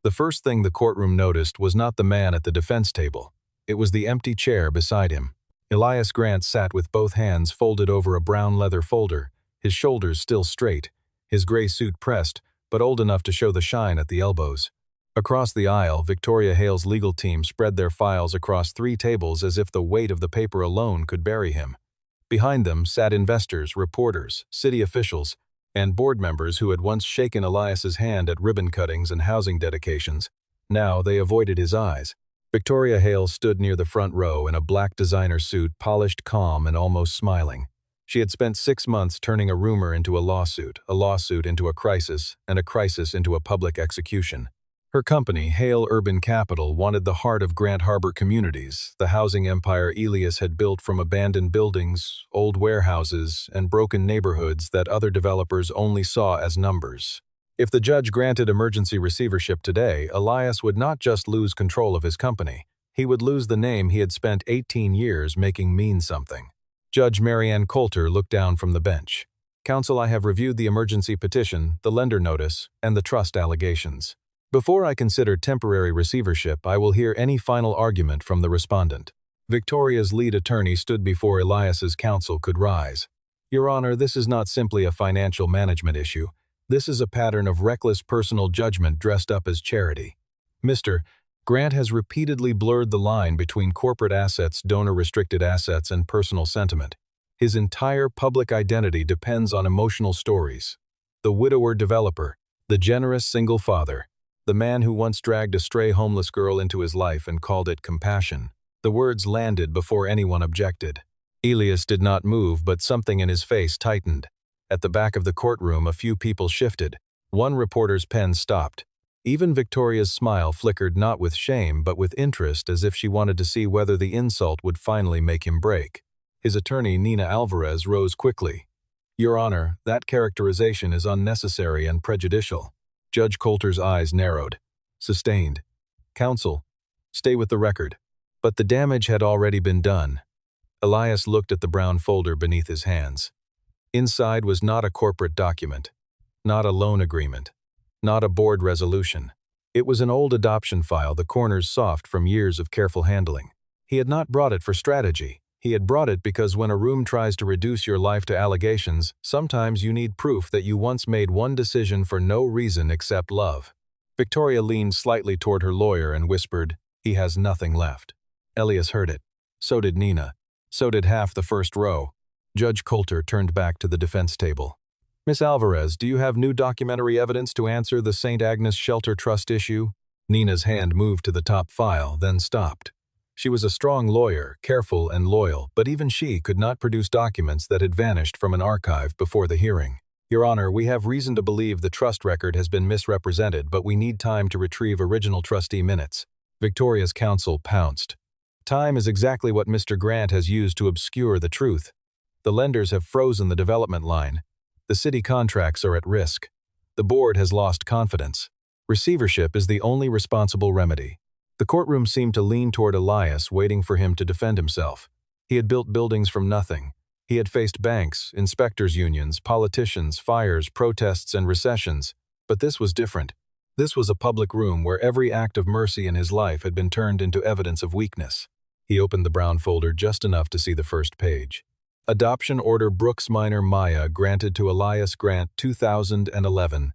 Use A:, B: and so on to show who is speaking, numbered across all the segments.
A: The first thing the courtroom noticed was not the man at the defense table. It was the empty chair beside him. Elias Grant sat with both hands folded over a brown leather folder, his shoulders still straight, his gray suit pressed, but old enough to show the shine at the elbows. Across the aisle, Victoria Hale's legal team spread their files across 3 tables as if the weight of the paper alone could bury him. Behind them sat investors, reporters, city officials, and board members who had once shaken Elias's hand at ribbon cuttings and housing dedications. Now they avoided his eyes. Victoria Hale stood near the front row in a black designer suit, polished, calm, and almost smiling. She had spent 6 months turning a rumor into a lawsuit into a crisis, and a crisis into a public execution. Her company, Hale Urban Capital, wanted the heart of Grant Harbor communities, the housing empire Elias had built from abandoned buildings, old warehouses, and broken neighborhoods that other developers only saw as numbers. If the judge granted emergency receivership today, Elias would not just lose control of his company, he would lose the name he had spent 18 years making mean something. Judge Marianne Coulter looked down from the bench. "Counsel, I have reviewed the emergency petition, the lender notice, and the trust allegations. Before I consider temporary receivership, I will hear any final argument from the respondent." Victoria's lead attorney stood before Elias's counsel could rise. "Your Honor, this is not simply a financial management issue. This is a pattern of reckless personal judgment dressed up as charity. Mr. Grant has repeatedly blurred the line between corporate assets, donor-restricted assets, and personal sentiment. His entire public identity depends on emotional stories. The widower developer, the generous single father, the man who once dragged a stray homeless girl into his life and called it compassion." The words landed before anyone objected. Elias did not move, but something in his face tightened. At the back of the courtroom, a few people shifted. One reporter's pen stopped. Even Victoria's smile flickered not with shame but with interest, as if she wanted to see whether the insult would finally make him break. His attorney, Nina Alvarez, rose quickly. "Your Honor, that characterization is unnecessary and prejudicial." Judge Coulter's eyes narrowed. "Sustained. Counsel, stay with the record." But the damage had already been done. Elias looked at the brown folder beneath his hands. Inside was not a corporate document, not a loan agreement, not a board resolution. It was an old adoption file, the corners soft from years of careful handling. He had not brought it for strategy. He had brought it because when a room tries to reduce your life to allegations, sometimes you need proof that you once made one decision for no reason except love. Victoria leaned slightly toward her lawyer and whispered, "He has nothing left." Elias heard it. So did Nina. So did half the first row. Judge Coulter turned back to the defense table. "Miss Alvarez, do you have new documentary evidence to answer the St. Agnes Shelter Trust issue?" Nina's hand moved to the top file, then stopped. She was a strong lawyer, careful and loyal, but even she could not produce documents that had vanished from an archive before the hearing. "Your Honor, we have reason to believe the trust record has been misrepresented, but we need time to retrieve original trustee minutes." Victoria's counsel pounced. "Time is exactly what Mr. Grant has used to obscure the truth. The lenders have frozen the development line. The city contracts are at risk. The board has lost confidence. Receivership is the only responsible remedy." The courtroom seemed to lean toward Elias, waiting for him to defend himself. He had built buildings from nothing. He had faced banks, inspectors' unions, politicians, fires, protests, and recessions. But this was different. This was a public room where every act of mercy in his life had been turned into evidence of weakness. He opened the brown folder just enough to see the first page. Adoption Order Brooks Minor Maya granted to Elias Grant 2011.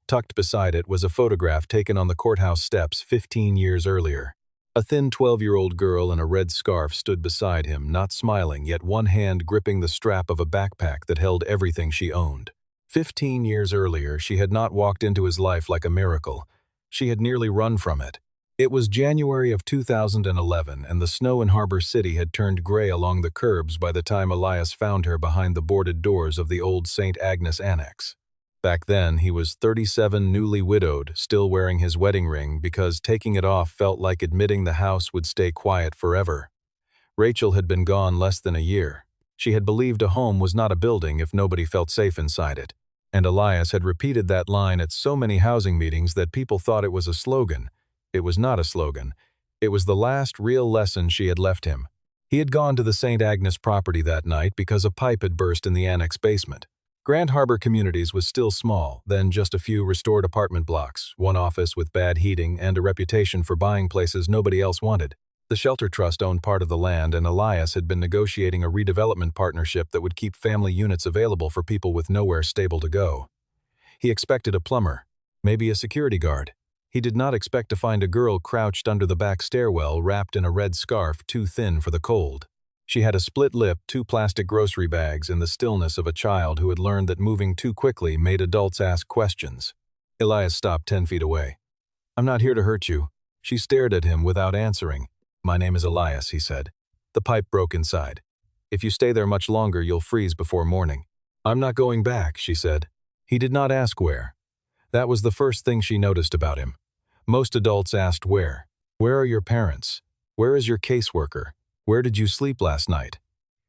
A: Tucked beside it was a photograph taken on the courthouse steps 15 years earlier. A thin 12-year-old girl in a red scarf stood beside him, not smiling, yet one hand gripping the strap of a backpack that held everything she owned. 15 years earlier, she had not walked into his life like a miracle. She had nearly run from it. It was January of 2011, and the snow in Harbor City had turned gray along the curbs by the time Elias found her behind the boarded doors of the old St. Agnes Annex. Back then, he was 37, newly widowed, still wearing his wedding ring because taking it off felt like admitting the house would stay quiet forever. Rachel had been gone less than a year. She had believed a home was not a building if nobody felt safe inside it. And Elias had repeated that line at so many housing meetings that people thought it was a slogan. It was not a slogan. It was the last real lesson she had left him. He had gone to the St. Agnes property that night because a pipe had burst in the annex basement. Grand Harbor Communities was still small, then just a few restored apartment blocks, one office with bad heating, and a reputation for buying places nobody else wanted. The shelter trust owned part of the land, and Elias had been negotiating a redevelopment partnership that would keep family units available for people with nowhere stable to go. He expected a plumber, maybe a security guard. He did not expect to find a girl crouched under the back stairwell wrapped in a red scarf too thin for the cold. She had a split lip, 2 plastic grocery bags, and the stillness of a child who had learned that moving too quickly made adults ask questions. Elias stopped 10 feet away. "I'm not here to hurt you." She stared at him without answering. "My name is Elias," he said. The pipe broke inside. "If you stay there much longer, you'll freeze before morning." "I'm not going back," she said. He did not ask where. That was the first thing she noticed about him. Most adults asked where. "Where are your parents? Where is your caseworker? Where did you sleep last night?"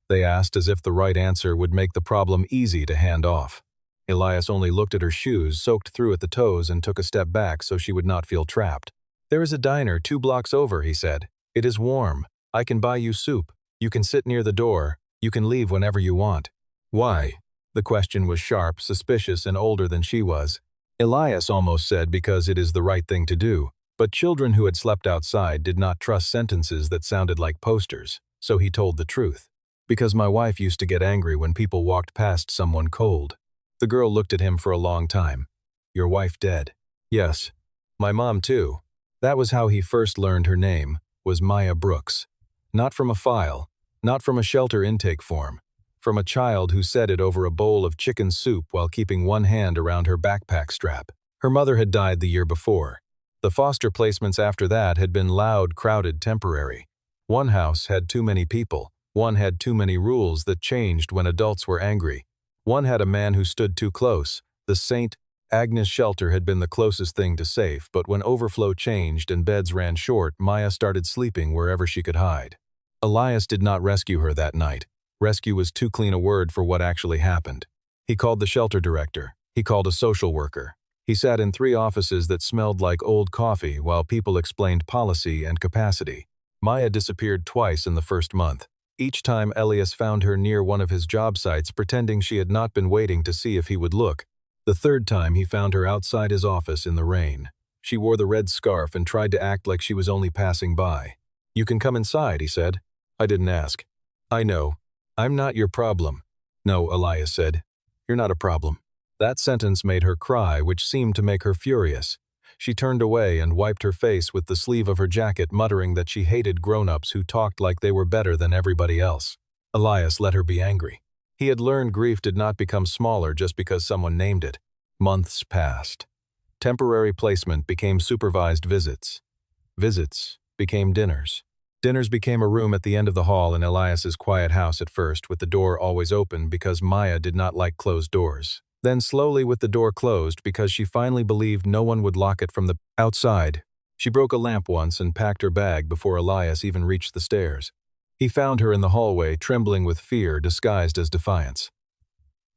A: They asked as if the right answer would make the problem easy to hand off. Elias only looked at her shoes, soaked through at the toes, and took a step back so she would not feel trapped. "There is a diner 2 blocks over," he said. "It is warm. I can buy you soup. You can sit near the door. You can leave whenever you want." "Why?" The question was sharp, suspicious, and older than she was. Elias almost said because it is the right thing to do, but children who had slept outside did not trust sentences that sounded like posters, so he told the truth. "Because my wife used to get angry when people walked past someone cold." The girl looked at him for a long time. "Your wife dead?" "Yes. My mom too." That was how he first learned her name, was Maya Brooks. Not from a file, not from a shelter intake form. From a child who said it over a bowl of chicken soup while keeping one hand around her backpack strap. Her mother had died the year before. The foster placements after that had been loud, crowded, temporary. One house had too many people. One had too many rules that changed when adults were angry. One had a man who stood too close. The St. Agnes shelter had been the closest thing to safe, but when overflow changed and beds ran short, Maya started sleeping wherever she could hide. Elias did not rescue her that night. Rescue was too clean a word for what actually happened. He called the shelter director. He called a social worker. He sat in 3 offices that smelled like old coffee while people explained policy and capacity. Maya disappeared twice in the first month. Each time Elias found her near one of his job sites pretending she had not been waiting to see if he would look. The third time he found her outside his office in the rain. She wore the red scarf and tried to act like she was only passing by. "You can come inside," he said. "I didn't ask." "I know. I'm not your problem." "No," Elias said. "You're not a problem." That sentence made her cry, which seemed to make her furious. She turned away and wiped her face with the sleeve of her jacket, muttering that she hated grown-ups who talked like they were better than everybody else. Elias let her be angry. He had learned grief did not become smaller just because someone named it. Months passed. Temporary placement became supervised visits. Visits became dinners. Dinners became a room at the end of the hall in Elias's quiet house at first, with the door always open because Maya did not like closed doors. Then slowly with the door closed because she finally believed no one would lock it from the outside. She broke a lamp once and packed her bag before Elias even reached the stairs. He found her in the hallway, trembling with fear disguised as defiance.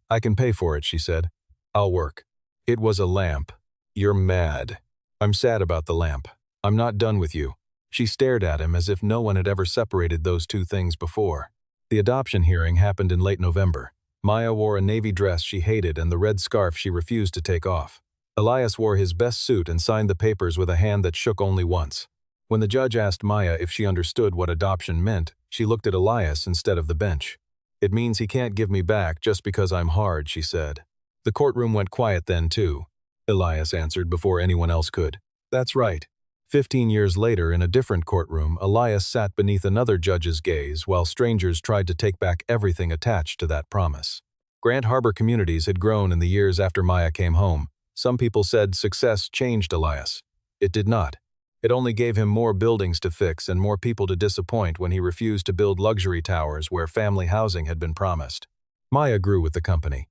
A: "I can pay for it," she said. "I'll work." It was a lamp. "You're mad." "I'm sad about the lamp. I'm not done with you." She stared at him as if no one had ever separated those two things before. The adoption hearing happened in late November. Maya wore a navy dress she hated and the red scarf she refused to take off. Elias wore his best suit and signed the papers with a hand that shook only once. When the judge asked Maya if she understood what adoption meant, she looked at Elias instead of the bench. "It means he can't give me back just because I'm hard," she said. The courtroom went quiet then, too. Elias answered before anyone else could. "That's right." 15 years later, in a different courtroom, Elias sat beneath another judge's gaze while strangers tried to take back everything attached to that promise. Grand Harbor Communities had grown in the years after Maya came home. Some people said success changed Elias. It did not. It only gave him more buildings to fix and more people to disappoint when he refused to build luxury towers where family housing had been promised. Maya grew with the company.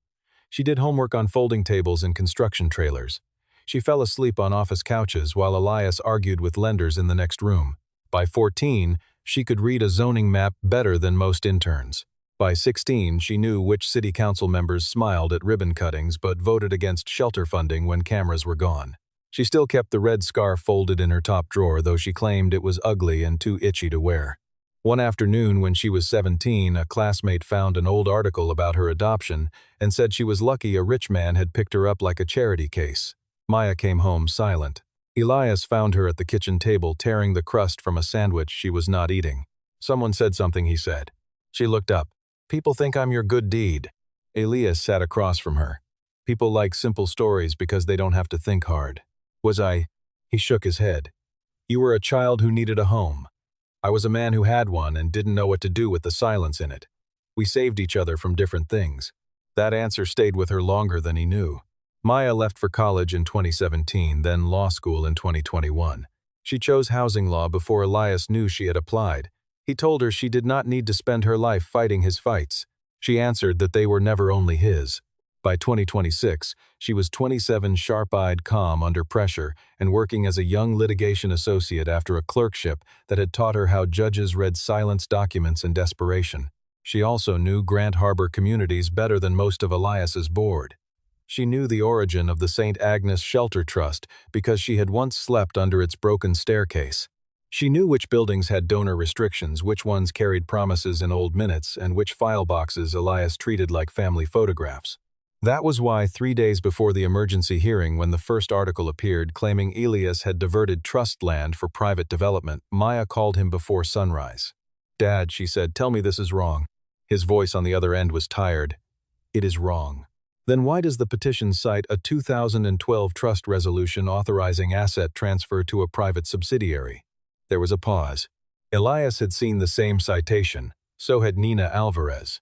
A: She did homework on folding tables and construction trailers. She fell asleep on office couches while Elias argued with lenders in the next room. By 14, she could read a zoning map better than most interns. By 16, she knew which city council members smiled at ribbon cuttings but voted against shelter funding when cameras were gone. She still kept the red scarf folded in her top drawer, though she claimed it was ugly and too itchy to wear. One afternoon when she was 17, a classmate found an old article about her adoption and said she was lucky a rich man had picked her up like a charity case. Maya came home silent. Elias found her at the kitchen table tearing the crust from a sandwich she was not eating. Someone said something, he said. She looked up. People think I'm your good deed. Elias sat across from her. People like simple stories because they don't have to think hard. Was I? He shook his head. You were a child who needed a home. I was a man who had one and didn't know what to do with the silence in it. We saved each other from different things. That answer stayed with her longer than he knew. Maya left for college in 2017, then law school in 2021. She chose housing law before Elias knew she had applied. He told her she did not need to spend her life fighting his fights. She answered that they were never only his. By 2026, she was 27, sharp-eyed, calm under pressure, and working as a young litigation associate after a clerkship that had taught her how judges read silence documents in desperation. She also knew Grant Harbor communities better than most of Elias's board. She knew the origin of the St. Agnes Shelter Trust because she had once slept under its broken staircase. She knew which buildings had donor restrictions, which ones carried promises in old minutes, and which file boxes Elias treated like family photographs. That was why 3 days before the emergency hearing, when the first article appeared claiming Elias had diverted trust land for private development, Maya called him before sunrise. Dad, she said, tell me this is wrong. His voice on the other end was tired. It is wrong. Then why does the petition cite a 2012 trust resolution authorizing asset transfer to a private subsidiary? There was a pause. Elias had seen the same citation. So had Nina Alvarez.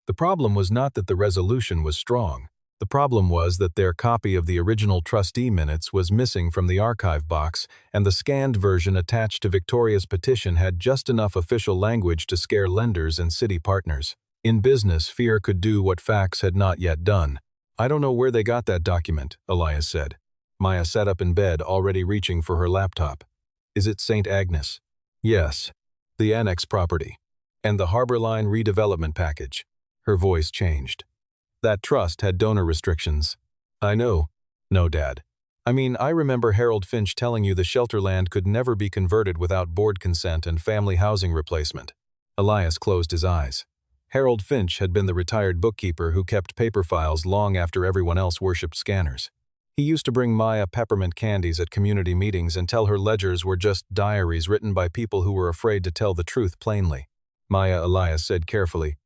A: The problem was not that the resolution was strong. The problem was that their copy of the original trustee minutes was missing from the archive box, and the scanned version attached to Victoria's petition had just enough official language to scare lenders and city partners. In business, fear could do what facts had not yet done. I don't know where they got that document, Elias said. Maya sat up in bed, already reaching for her laptop. Is it St. Agnes? Yes. The annex property. And the Harbor Line redevelopment package. Her voice changed. That trust had donor restrictions. I know. No, Dad. I mean, I remember Harold Finch telling you the shelter land could never be converted without board consent and family housing replacement. Elias closed his eyes. Harold Finch had been the retired bookkeeper who kept paper files long after everyone else worshipped scanners. He used to bring Maya peppermint candies at community meetings and tell her ledgers were just diaries written by people who were afraid to tell the truth plainly. Maya, Elias said carefully,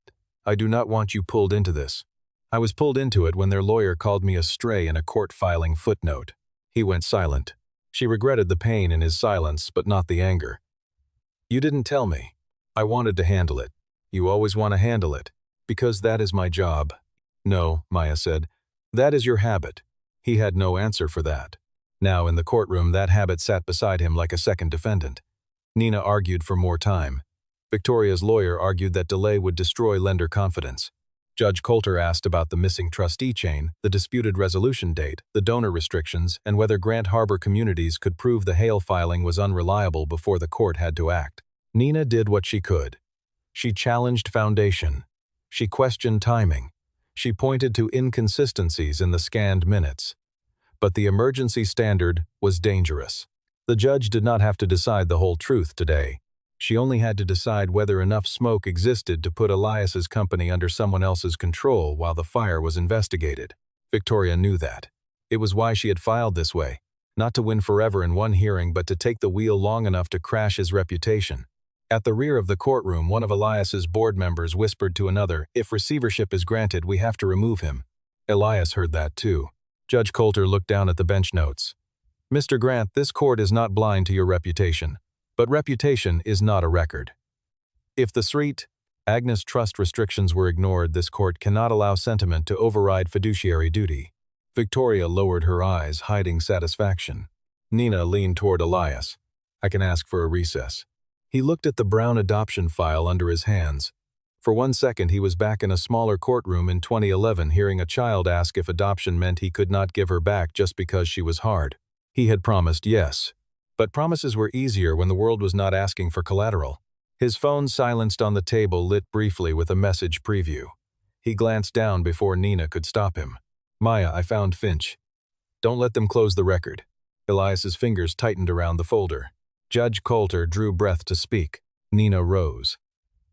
A: I do not want you pulled into this. I was pulled into it when their lawyer called me a stray in a court filing footnote. He went silent. She regretted the pain in his silence, but not the anger. You didn't tell me. I wanted to handle it. You always want to handle it. Because that is my job. No, Maya said. That is your habit. He had no answer for that. Now in the courtroom, that habit sat beside him like a second defendant. Nina argued for more time. Victoria's lawyer argued that delay would destroy lender confidence. Judge Coulter asked about the missing trustee chain, the disputed resolution date, the donor restrictions, and whether Grant Harbor communities could prove the Hale filing was unreliable before the court had to act. Nina did what she could. She challenged foundation. She questioned timing. She pointed to inconsistencies in the scanned minutes. But the emergency standard was dangerous. The judge did not have to decide the whole truth today. She only had to decide whether enough smoke existed to put Elias's company under someone else's control while the fire was investigated. Victoria knew that. It was why she had filed this way, not to win forever in one hearing but to take the wheel long enough to crash his reputation. At the rear of the courtroom, one of Elias's board members whispered to another, if receivership is granted, we have to remove him. Elias heard that too. Judge Coulter looked down at the bench notes. Mr. Grant, this court is not blind to your reputation. But reputation is not a record. If the St. Agnes trust restrictions were ignored, this court cannot allow sentiment to override fiduciary duty. Victoria lowered her eyes, hiding satisfaction. Nina leaned toward Elias. I can ask for a recess. He looked at the brown adoption file under his hands. For 1 second he was back in a smaller courtroom in 2011 hearing a child ask if adoption meant he could not give her back just because she was hard. He had promised yes. But promises were easier when the world was not asking for collateral. His phone silenced on the table lit briefly with a message preview. He glanced down before Nina could stop him. Maya, I found Finch. Don't let them close the record. Elias's fingers tightened around the folder. Judge Coulter drew breath to speak. Nina rose.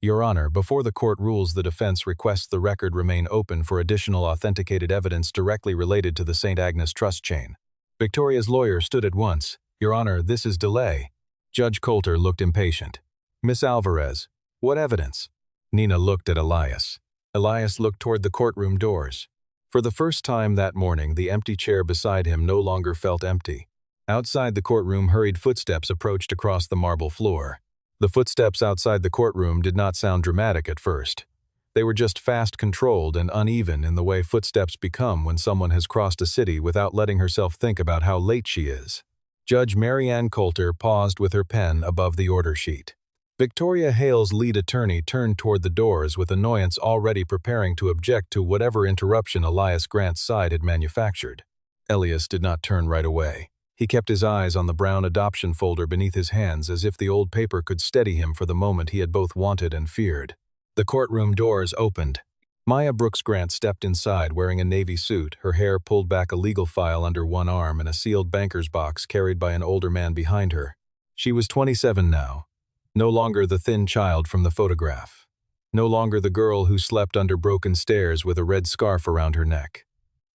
A: Your Honor, before the court rules, the defense requests the record remain open for additional authenticated evidence directly related to the St. Agnes Trust chain. Victoria's lawyer stood at once. Your Honor, this is delay. Judge Coulter looked impatient. Miss Alvarez, what evidence? Nina looked at Elias. Elias looked toward the courtroom doors. For the first time that morning, the empty chair beside him no longer felt empty. Outside the courtroom, hurried footsteps approached across the marble floor. The footsteps outside the courtroom did not sound dramatic at first. They were just fast, controlled, and uneven in the way footsteps become when someone has crossed a city without letting herself think about how late she is. Judge Mary Ann Coulter paused with her pen above the order sheet. Victoria Hale's lead attorney turned toward the doors with annoyance, already preparing to object to whatever interruption Elias Grant's side had manufactured. Elias did not turn right away. He kept his eyes on the brown adoption folder beneath his hands, as if the old paper could steady him for the moment he had both wanted and feared. The courtroom doors opened. Maya Brooks Grant stepped inside wearing a navy suit, her hair pulled back, a legal file under one arm, and a sealed banker's box carried by an older man behind her. She was 27 now. No longer the thin child from the photograph. No longer the girl who slept under broken stairs with a red scarf around her neck.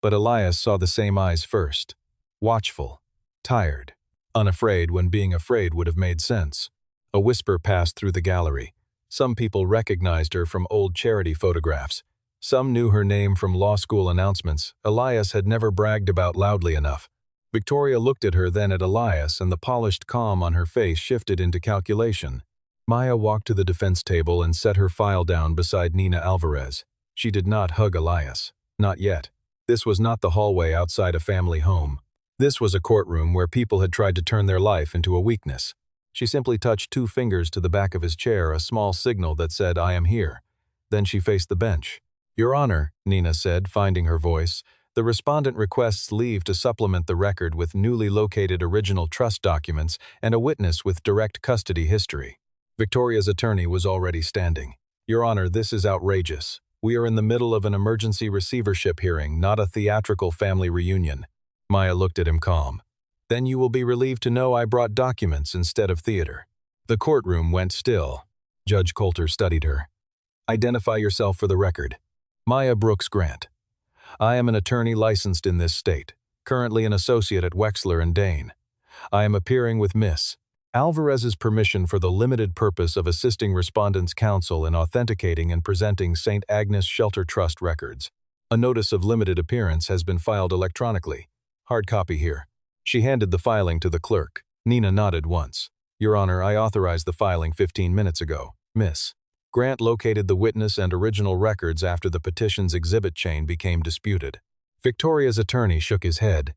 A: But Elias saw the same eyes first. Watchful. Tired. Unafraid when being afraid would have made sense. A whisper passed through the gallery. Some people recognized her from old charity photographs. Some knew her name from law school announcements Elias had never bragged about loudly enough. Victoria looked at her, then at Elias, and the polished calm on her face shifted into calculation. Maya walked to the defense table and set her file down beside Nina Alvarez. She did not hug Elias. Not yet. This was not the hallway outside a family home. This was a courtroom where people had tried to turn their life into a weakness. She simply touched 2 fingers to the back of his chair, a small signal that said, "I am here." Then she faced the bench. "Your Honor," Nina said, finding her voice, "the respondent requests leave to supplement the record with newly located original trust documents and a witness with direct custody history." Victoria's attorney was already standing. "Your Honor, this is outrageous. We are in the middle of an emergency receivership hearing, not a theatrical family reunion." Maya looked at him calm. "Then you will be relieved to know I brought documents instead of theater." The courtroom went still. Judge Coulter studied her. "Identify yourself for the record." Maya Brooks Grant. "I am an attorney licensed in this state, currently an associate at Wexler and Dane. I am appearing with Miss Alvarez's permission for the limited purpose of assisting respondents' counsel in authenticating and presenting St. Agnes Shelter Trust records. A notice of limited appearance has been filed electronically. Hard copy here." She handed the filing to the clerk. Nina nodded once. "Your Honor, I authorized the filing 15 minutes ago. Miss Grant located the witness and original records after the petition's exhibit chain became disputed." Victoria's attorney shook his head.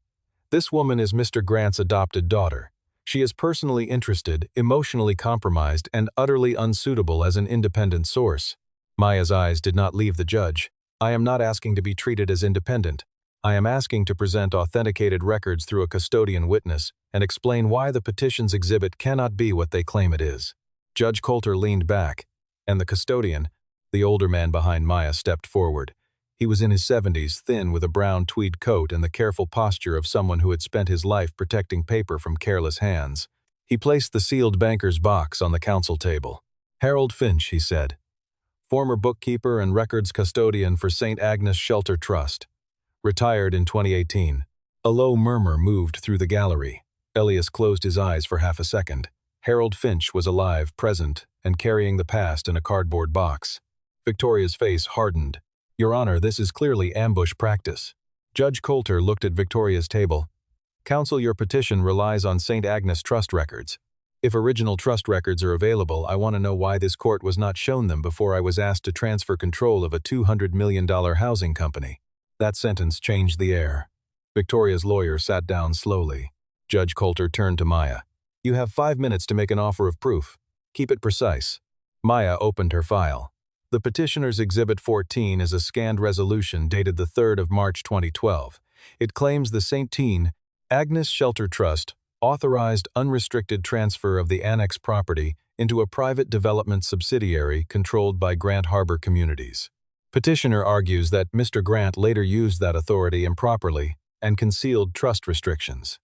A: "This woman is Mr. Grant's adopted daughter. She is personally interested, emotionally compromised, and utterly unsuitable as an independent source." Maya's eyes did not leave the judge. "I am not asking to be treated as independent. I am asking to present authenticated records through a custodian witness and explain why the petition's exhibit cannot be what they claim it is." Judge Coulter leaned back, and the custodian, the older man behind Maya, stepped forward. He was in his 70s, thin with a brown tweed coat and the careful posture of someone who had spent his life protecting paper from careless hands. He placed the sealed banker's box on the counsel table. "Harold Finch," he said, "former bookkeeper and records custodian for St. Agnes Shelter Trust. Retired in 2018. A low murmur moved through the gallery. Elias closed his eyes for half a second. Harold Finch was alive, present, and carrying the past in a cardboard box. Victoria's face hardened. "Your Honor, this is clearly ambush practice." Judge Coulter looked at Victoria's table. "Counsel, your petition relies on St. Agnes Trust records. If original trust records are available, I want to know why this court was not shown them before I was asked to transfer control of a $200 million housing company." That sentence changed the air. Victoria's lawyer sat down slowly. Judge Coulter turned to Maya. "You have 5 minutes to make an offer of proof. Keep it precise." Maya opened her file. The petitioner's Exhibit 14 is a scanned resolution dated the 3rd of March 2012. It claims the St. Agnes Shelter Trust authorized unrestricted transfer of the annex property into a private development subsidiary controlled by Grant Harbor Communities. Petitioner argues that Mr. Grant later used that authority improperly and concealed trust restrictions.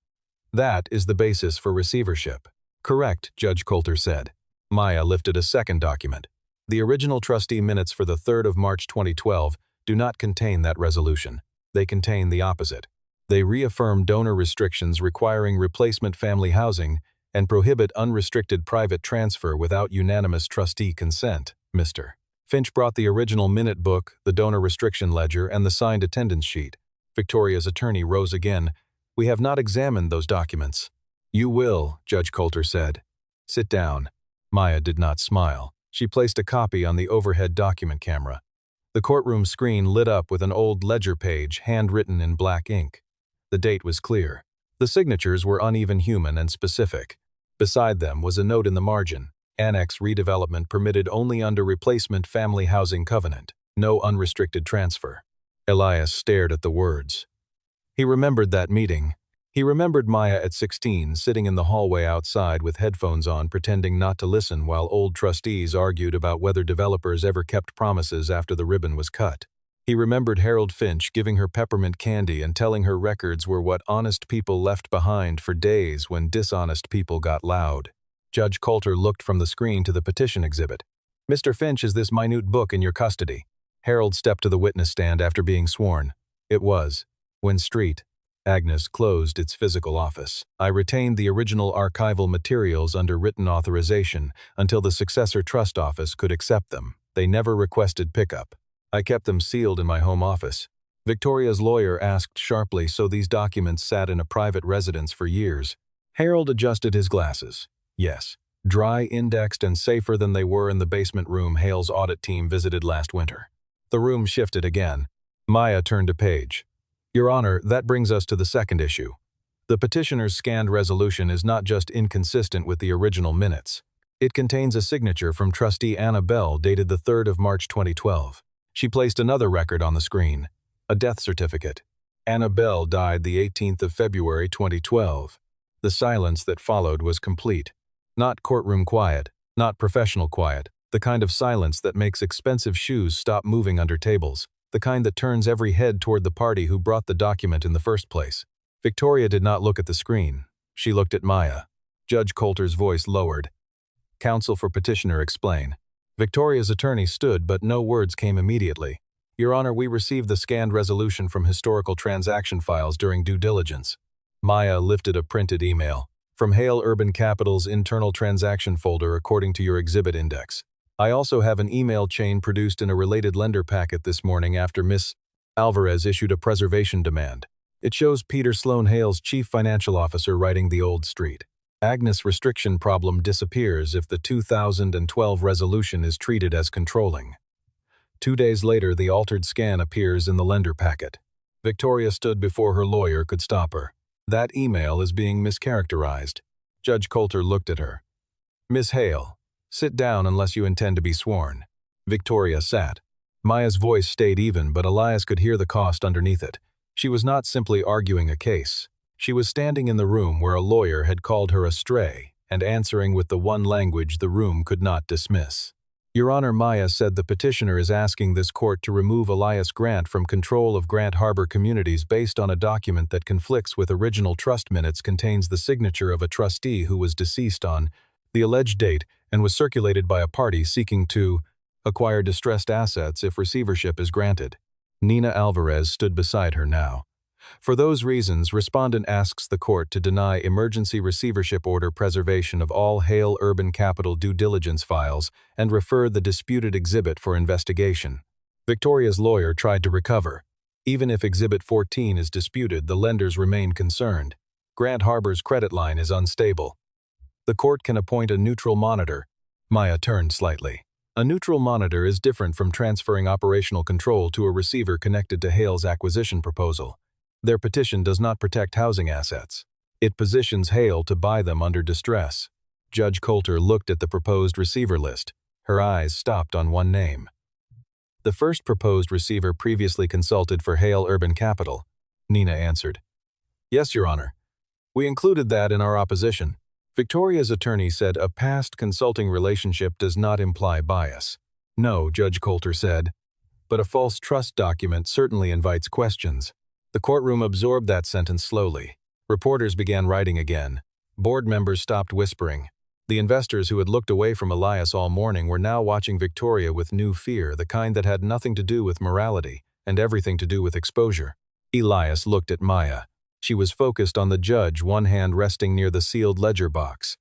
A: That is the basis for receivership. "Correct," Judge Coulter said. Maya lifted a second document. The original trustee minutes for the 3rd of March 2012 do not contain that resolution. They contain the opposite. They reaffirm donor restrictions requiring replacement family housing and prohibit unrestricted private transfer without unanimous trustee consent, Mr. Finch brought the original minute book, the donor restriction ledger, and the signed attendance sheet. Victoria's attorney rose again. "We have not examined those documents." "You will," Judge Coulter said. "Sit down." Maya did not smile. She placed a copy on the overhead document camera. The courtroom screen lit up with an old ledger page handwritten in black ink. The date was clear. The signatures were uneven, human, and specific. Beside them was a note in the margin. Annex redevelopment permitted only under replacement family housing covenant. No unrestricted transfer. Elias stared at the words. He remembered that meeting. He remembered Maya at 16, sitting in the hallway outside with headphones on, pretending not to listen while old trustees argued about whether developers ever kept promises after the ribbon was cut. He remembered Harold Finch giving her peppermint candy and telling her records were what honest people left behind for days when dishonest people got loud. Judge Coulter looked from the screen to the petition exhibit. "Mr. Finch, is this minute book in your custody?" Harold stepped to the witness stand after being sworn. It was. When Street. Agnes closed its physical office. "I retained the original archival materials under written authorization until the successor trust office could accept them. They never requested pickup. I kept them sealed in my home office." Victoria's lawyer asked sharply, "So these documents sat in a private residence for years?" Harold adjusted his glasses. "Yes. Dry, indexed, and safer than they were in the basement room Hale's audit team visited last winter." The room shifted again. Maya turned a page. "Your Honor, that brings us to the second issue. The petitioner's scanned resolution is not just inconsistent with the original minutes. It contains a signature from trustee Anna Bell dated the 3rd of March 2012. She placed another record on the screen, a death certificate. Anna Bell died the 18th of February 2012. The silence that followed was complete. Not courtroom quiet, not professional quiet, the kind of silence that makes expensive shoes stop moving under tables, the kind that turns every head toward the party who brought the document in the first place. Victoria did not look at the screen. She looked at Maya. Judge Coulter's voice lowered. "Counsel for petitioner, explain." Victoria's attorney stood, but no words came immediately. "Your Honor, we received the scanned resolution from historical transaction files during due diligence." Maya lifted a printed email. "From Hale Urban Capital's internal transaction folder according to your exhibit index. I also have an email chain produced in a related lender packet this morning after Ms. Alvarez issued a preservation demand. It shows Peter Sloan Hale's chief financial officer writing the old street. Agnes' restriction problem disappears if the 2012 resolution is treated as controlling." 2 days later, the altered scan appears in the lender packet. Victoria stood before her lawyer could stop her. "That email is being mischaracterized." Judge Coulter looked at her. "Miss Hale, sit down unless you intend to be sworn." Victoria sat. Maya's voice stayed even, but Elias could hear the cost underneath it. She was not simply arguing a case. She was standing in the room where a lawyer had called her a stray and answering with the one language the room could not dismiss. "Your Honor," Maya said, "the petitioner is asking this court to remove Elias Grant from control of Grant Harbor Communities based on a document that conflicts with original trust minutes, contains the signature of a trustee who was deceased on the alleged date and was circulated by a party seeking to acquire distressed assets if receivership is granted." Nina Alvarez stood beside her now. "For those reasons, respondent asks the court to deny emergency receivership order preservation of all Hale Urban Capital due diligence files and refer the disputed exhibit for investigation." Victoria's lawyer tried to recover. "Even if Exhibit 14 is disputed, the lenders remain concerned. Grant Harbor's credit line is unstable. The court can appoint a neutral monitor." Maya turned slightly. "A neutral monitor is different from transferring operational control to a receiver connected to Hale's acquisition proposal. Their petition does not protect housing assets. It positions Hale to buy them under distress." Judge Coulter looked at the proposed receiver list. Her eyes stopped on one name. "The first proposed receiver previously consulted for Hale Urban Capital," Nina answered. "Yes, Your Honor. We included that in our opposition." Victoria's attorney said a past consulting relationship does not imply bias. "No," Judge Coulter said, "but a false trust document certainly invites questions." The courtroom absorbed that sentence slowly. Reporters began writing again. Board members stopped whispering. The investors who had looked away from Elias all morning were now watching Victoria with new fear, the kind that had nothing to do with morality and everything to do with exposure. Elias looked at Maya. She was focused on the judge, one hand resting near the sealed ledger box.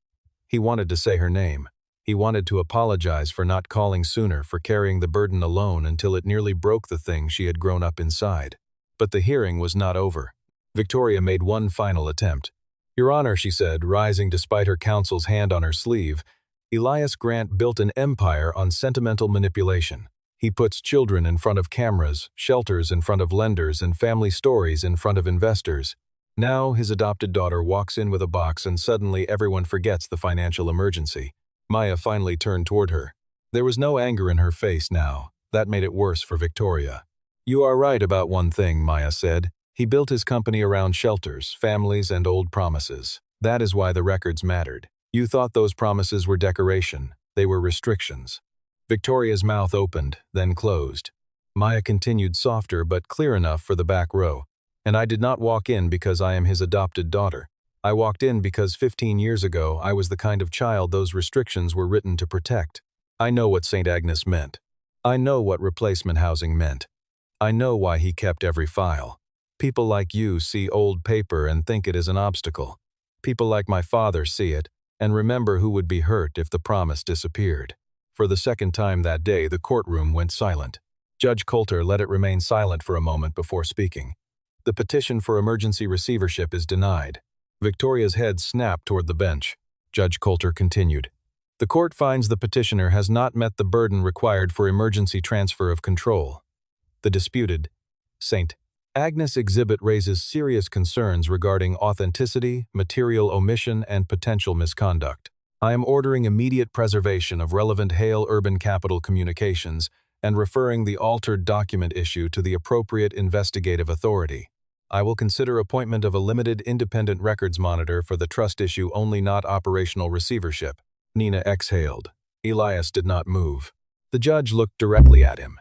A: He wanted to say her name. He wanted to apologize for not calling sooner, for carrying the burden alone until it nearly broke the thing she had grown up inside. But the hearing was not over. Victoria made one final attempt. "Your Honor," she said, rising despite her counsel's hand on her sleeve, "Elias Grant built an empire on sentimental manipulation. He puts children in front of cameras, shelters in front of lenders, and family stories in front of investors. Now his adopted daughter walks in with a box and suddenly everyone forgets the financial emergency." Maya finally turned toward her. There was no anger in her face now. That made it worse for Victoria. "You are right about one thing," Maya said. "He built his company around shelters, families, and old promises. That is why the records mattered. You thought those promises were decoration. They were restrictions." Victoria's mouth opened, then closed. Maya continued, softer but clear enough for the back row. "And I did not walk in because I am his adopted daughter. I walked in because 15 years ago I was the kind of child those restrictions were written to protect. I know what St. Agnes meant. I know what replacement housing meant. I know why he kept every file. People like you see old paper and think it is an obstacle. People like my father see it and remember who would be hurt if the promise disappeared." For the second time that day, the courtroom went silent. Judge Coulter let it remain silent for a moment before speaking. "The petition for emergency receivership is denied." Victoria's head snapped toward the bench. Judge Coulter continued. "The court finds the petitioner has not met the burden required for emergency transfer of control. The disputed St. Agnes exhibit raises serious concerns regarding authenticity, material omission, and potential misconduct. I am ordering immediate preservation of relevant Hale Urban Capital communications and referring the altered document issue to the appropriate investigative authority. I will consider appointment of a limited independent records monitor for the trust issue only, not operational receivership." Nina exhaled. Elias did not move. The judge looked directly at him.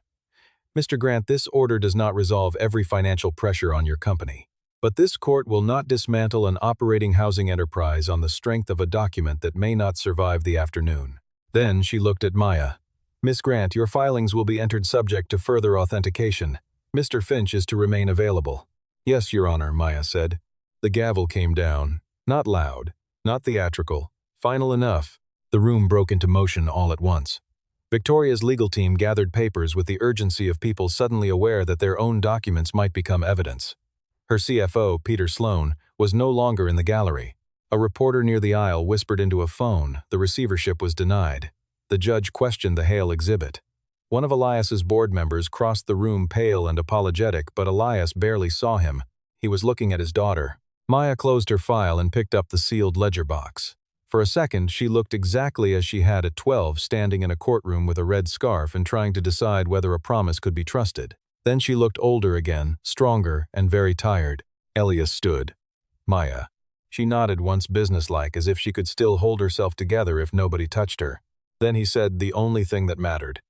A: "Mr. Grant, this order does not resolve every financial pressure on your company. But this court will not dismantle an operating housing enterprise on the strength of a document that may not survive the afternoon." Then she looked at Maya. "Miss Grant, your filings will be entered subject to further authentication. Mr. Finch is to remain available." "Yes, Your Honor," Maya said. The gavel came down. Not loud, not theatrical, final enough. The room broke into motion all at once. Victoria's legal team gathered papers with the urgency of people suddenly aware that their own documents might become evidence. Her CFO, Peter Sloan, was no longer in the gallery. A reporter near the aisle whispered into a phone the receivership was denied. The judge questioned the Hale exhibit. One of Elias's board members crossed the room, pale and apologetic, but Elias barely saw him. He was looking at his daughter. Maya closed her file and picked up the sealed ledger box. For a second, she looked exactly as she had at 12, standing in a courtroom with a red scarf and trying to decide whether a promise could be trusted. Then she looked older again, stronger, and very tired. Elias stood. "Maya." She nodded once businesslike, as if she could still hold herself together if nobody touched her. Then he said the only thing that mattered.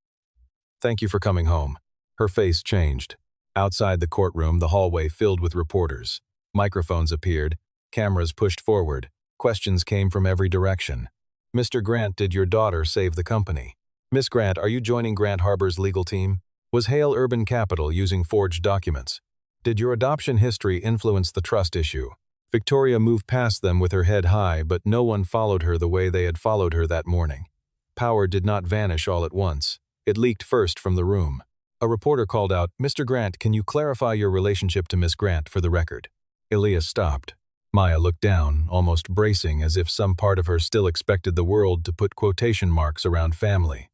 A: "Thank you for coming home." Her face changed. Outside the courtroom, the hallway filled with reporters. Microphones appeared, cameras pushed forward. Questions came from every direction. "Mr. Grant, did your daughter save the company? Miss Grant, are you joining Grant Harbor's legal team? Was Hale Urban Capital using forged documents? Did your adoption history influence the trust issue?" Victoria moved past them with her head high, but no one followed her the way they had followed her that morning. Power did not vanish all at once. It leaked first from the room. A reporter called out, "Mr. Grant, can you clarify your relationship to Miss Grant for the record?" Elias stopped. Maya looked down, almost bracing, as if some part of her still expected the world to put quotation marks around family.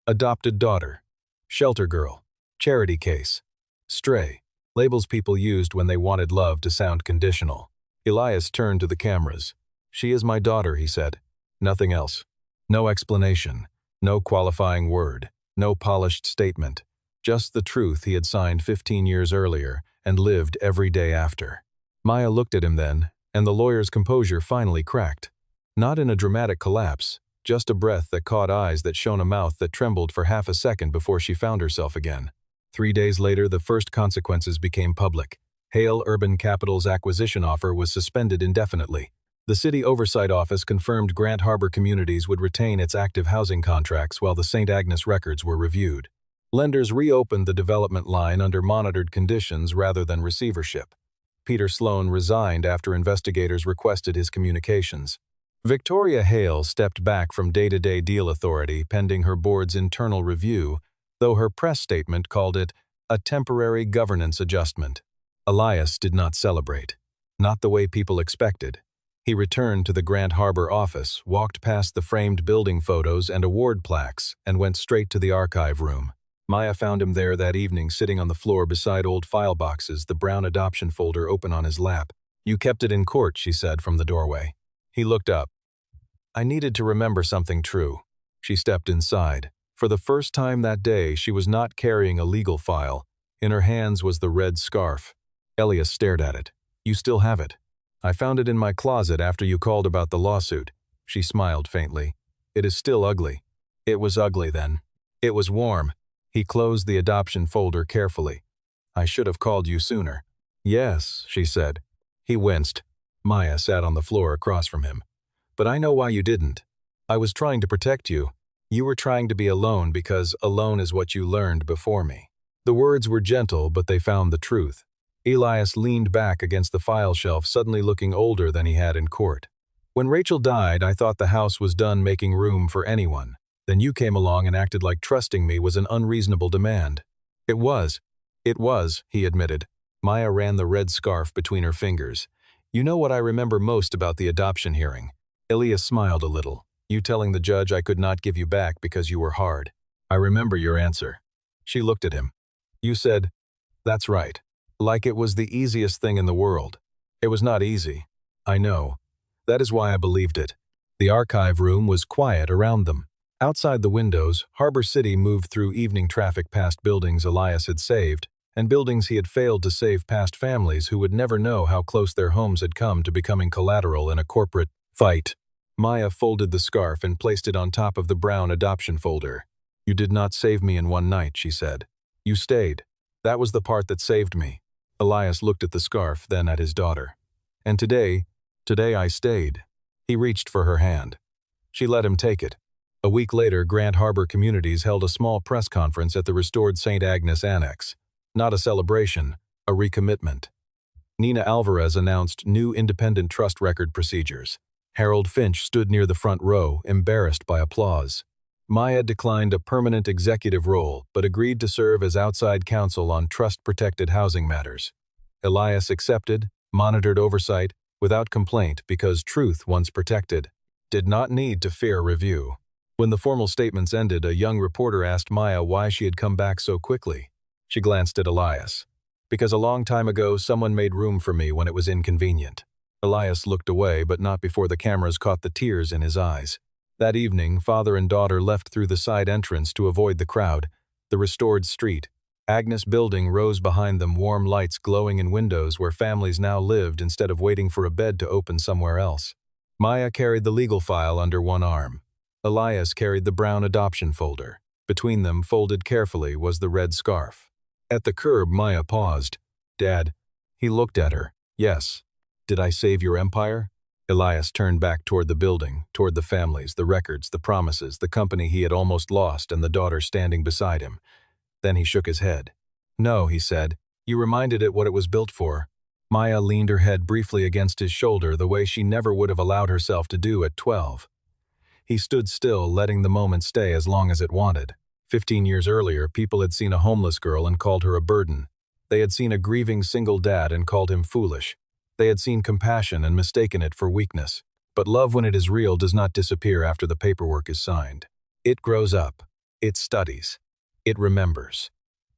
A: Adopted daughter. Shelter girl. Charity case. Stray. Labels people used when they wanted love to sound conditional. Elias turned to the cameras. "She is my daughter," he said. Nothing else. No explanation. No qualifying word. No polished statement. Just the truth he had signed 15 years earlier and lived every day after. Maya looked at him then, and the lawyer's composure finally cracked. Not in a dramatic collapse, just a breath that caught eyes that shone, a mouth that trembled for half a second before she found herself again. 3 days later, the first consequences became public. Hale Urban Capital's acquisition offer was suspended indefinitely. The City Oversight Office confirmed Grant Harbor Communities would retain its active housing contracts while the St. Agnes records were reviewed. Lenders reopened the development line under monitored conditions rather than receivership. Peter Sloan resigned after investigators requested his communications. Victoria Hale stepped back from day-to-day deal authority pending her board's internal review, though her press statement called it a temporary governance adjustment. Elias did not celebrate. Not the way people expected. He returned to the Grant Harbor office, walked past the framed building photos and award plaques, and went straight to the archive room. Maya found him there that evening sitting on the floor beside old file boxes, the brown adoption folder open on his lap. "You kept it in court," she said from the doorway. He looked up. "I needed to remember something true." She stepped inside. For the first time that day, she was not carrying a legal file. In her hands was the red scarf. Elias stared at it. "You still have it." "I found it in my closet after you called about the lawsuit." She smiled faintly. "It is still ugly." "It was ugly then." "It was warm." He closed the adoption folder carefully. "I should have called you sooner." "Yes," she said. He winced. Maya sat on the floor across from him. "But I know why you didn't. I was trying to protect you. You were trying to be alone because alone is what you learned before me." The words were gentle, but they found the truth. Elias leaned back against the file shelf, suddenly looking older than he had in court. "When Rachel died, I thought the house was done making room for anyone. Then you came along and acted like trusting me was an unreasonable demand." It was, he admitted. Maya ran the red scarf between her fingers. "You know what I remember most about the adoption hearing?" Elias smiled a little. "You telling the judge I could not give you back because you were hard." "I remember your answer." She looked at him. "You said, 'That's right.' Like it was the easiest thing in the world. It was not easy. I know. That is why I believed it." The archive room was quiet around them. Outside the windows, Harbor City moved through evening traffic past buildings Elias had saved, and buildings he had failed to save past families who would never know how close their homes had come to becoming collateral in a corporate fight. Maya folded the scarf and placed it on top of the brown adoption folder. "You did not save me in one night," she said. "You stayed. That was the part that saved me." Elias looked at the scarf, then at his daughter. "And today I stayed." He reached for her hand. She let him take it. A week later, Grant Harbor Communities held a small press conference at the restored St. Agnes Annex. Not a celebration, a recommitment. Nina Alvarez announced new independent trust record procedures. Harold Finch stood near the front row, embarrassed by applause. Maya declined a permanent executive role, but agreed to serve as outside counsel on trust-protected housing matters. Elias accepted, monitored oversight, without complaint because truth, once protected, did not need to fear review. When the formal statements ended, a young reporter asked Maya why she had come back so quickly. She glanced at Elias. "Because a long time ago, someone made room for me when it was inconvenient." Elias looked away, but not before the cameras caught the tears in his eyes. That evening, father and daughter left through the side entrance to avoid the crowd. The restored street. Agnes Building rose behind them, warm lights glowing in windows where families now lived instead of waiting for a bed to open somewhere else. Maya carried the legal file under one arm. Elias carried the brown adoption folder. Between them, folded carefully, was the red scarf. At the curb, Maya paused. "Dad." He looked at her. "Yes. Did I save your empire?" Elias turned back toward the building, toward the families, the records, the promises, the company he had almost lost, and the daughter standing beside him. Then he shook his head. "No," he said. "You reminded it what it was built for." Maya leaned her head briefly against his shoulder the way she never would have allowed herself to do at 12. He stood still, letting the moment stay as long as it wanted. 15 years earlier, people had seen a homeless girl and called her a burden. They had seen a grieving single dad and called him foolish. They had seen compassion and mistaken it for weakness. But love, when it is real, does not disappear after the paperwork is signed. It grows up. It studies. It remembers.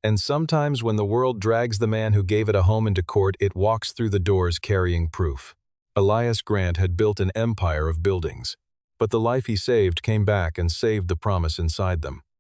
A: And sometimes when the world drags the man who gave it a home into court, it walks through the doors carrying proof. Elias Grant had built an empire of buildings. But the life he saved came back and saved the promise inside them.